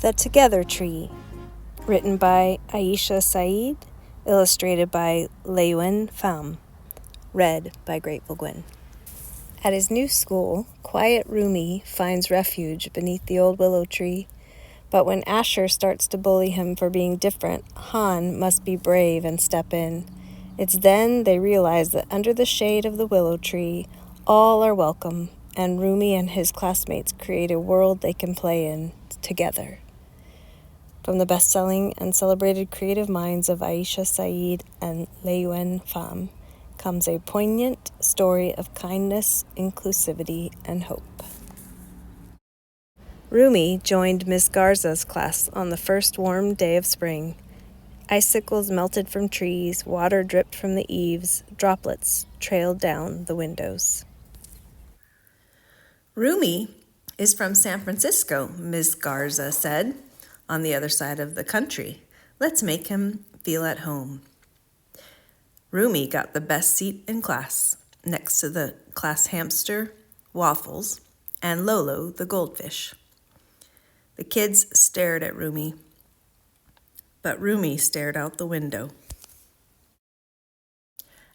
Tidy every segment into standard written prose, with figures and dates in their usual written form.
The Together Tree, written by Aisha Saeed, illustrated by LeUyen, Pham, read by Grateful Gwen. At his new school, quiet Rumi finds refuge beneath the old willow tree, but when Asher starts to bully him for being different, Han must be brave and step in. It's then they realize that under the shade of the willow tree, all are welcome, and Rumi and his classmates create a world they can play in together. From the best-selling and celebrated creative minds of Aisha Saeed and LeUyen, Pham, comes a poignant story of kindness, inclusivity, and hope. Rumi joined Miss Garza's class on the first warm day of spring. Icicles melted from trees, water dripped from the eaves, droplets trailed down the windows. Rumi is from San Francisco, Miss Garza said, on the other side of the country. Let's make him feel at home. Rumi got the best seat in class, next to the class hamster, Waffles, and Lolo, the goldfish. The kids stared at Rumi, but Rumi stared out the window.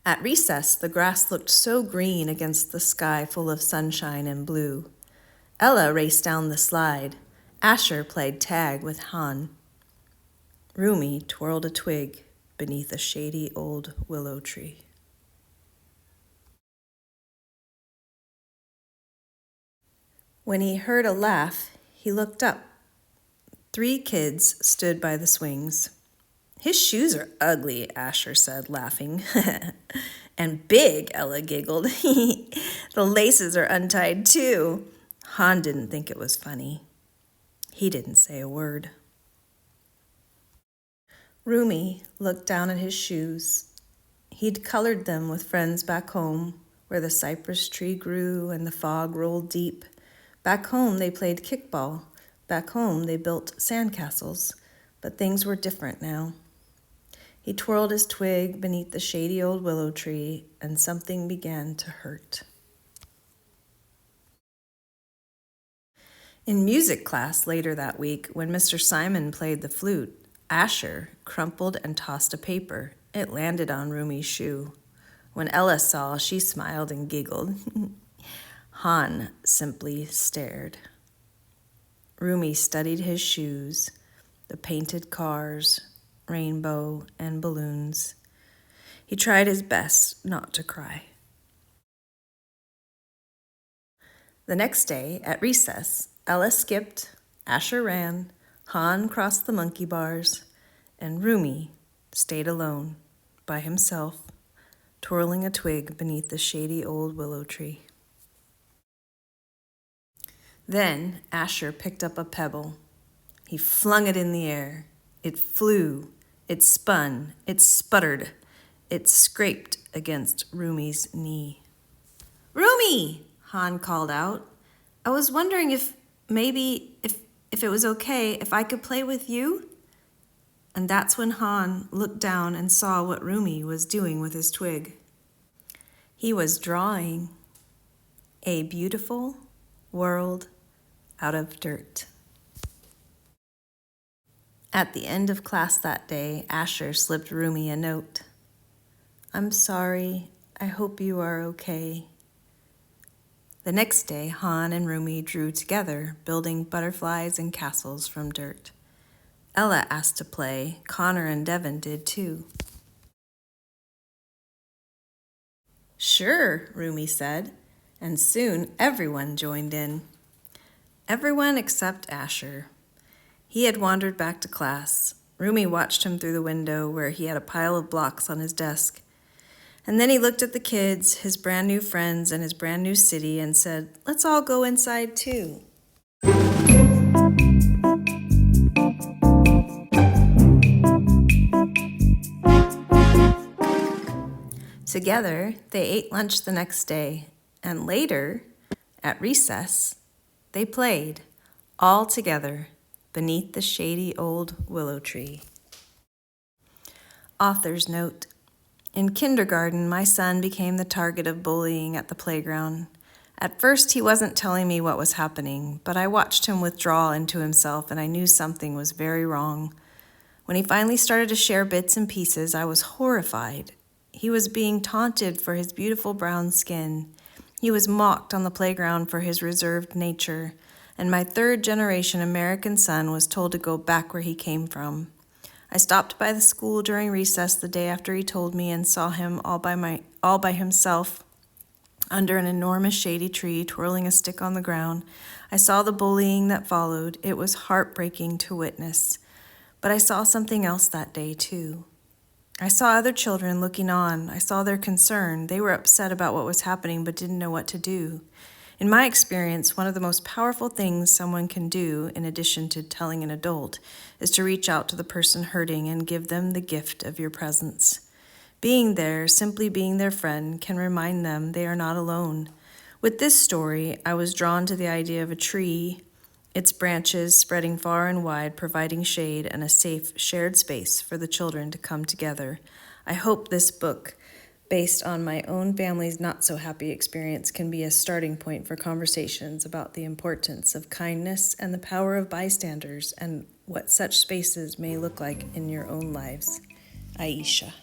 At recess, the grass looked so green against the sky full of sunshine and blue. Ella raced down the slide. Asher played tag with Han. Rumi twirled a twig beneath a shady old willow tree. When he heard a laugh, he looked up. 3 kids stood by the swings. His shoes are ugly, Asher said, laughing. And big, Ella giggled. The laces are untied, too. Han didn't think it was funny. He didn't say a word. Rumi looked down at his shoes. He'd colored them with friends back home, where the cypress tree grew and the fog rolled deep. Back home, they played kickball. Back home, they built sandcastles. But things were different now. He twirled his twig beneath the shady old willow tree, and something began to hurt. In music class later that week, when Mr. Simon played the flute, Asher crumpled and tossed a paper. It landed on Rumi's shoe. When Ella saw, she smiled and giggled. Han simply stared. Rumi studied his shoes, the painted cars, rainbow, and balloons. He tried his best not to cry. The next day, at recess, Ella skipped, Asher ran, Han crossed the monkey bars, and Rumi stayed alone, by himself, twirling a twig beneath the shady old willow tree. Then Asher picked up a pebble. He flung it in the air. It flew, it spun, it sputtered, it scraped against Rumi's knee. "Rumi!" Han called out. "I was wondering if it was okay if I could play with you?" And that's when Han looked down and saw what Rumi was doing with his twig. He was drawing a beautiful world out of dirt. At the end of class that day, Asher slipped Rumi a note. "I'm sorry. I hope you are okay." The next day, Han and Rumi drew together, building butterflies and castles from dirt. Ella asked to play. Connor and Devin did too. "Sure," Rumi said, and soon everyone joined in. Everyone except Asher. He had wandered back to class. Rumi watched him through the window where he had a pile of blocks on his desk. And then he looked at the kids, his brand new friends, and his brand new city and said, "Let's all go inside too." Together, they ate lunch the next day, and later, at recess, they played, all together, beneath the shady old willow tree. Author's note: in kindergarten, my son became the target of bullying at the playground. At first, he wasn't telling me what was happening, but I watched him withdraw into himself and I knew something was very wrong. When he finally started to share bits and pieces, I was horrified. He was being taunted for his beautiful brown skin. He was mocked on the playground for his reserved nature, and my third-generation American son was told to go back where he came from. I stopped by the school during recess the day after he told me and saw him all by himself under an enormous shady tree, twirling a stick on the ground. I saw the bullying that followed. It was heartbreaking to witness. But I saw something else that day, too. I saw other children looking on. I saw their concern. They were upset about what was happening but didn't know what to do. In my experience, one of the most powerful things someone can do, in addition to telling an adult, is to reach out to the person hurting and give them the gift of your presence. Being there, simply being their friend, can remind them they are not alone. With this story, I was drawn to the idea of a tree, its branches spreading far and wide, providing shade and a safe, shared space for the children to come together. I hope this book, based on my own family's not-so-happy experience, can be a starting point for conversations about the importance of kindness and the power of bystanders and what such spaces may look like in your own lives. Aisha.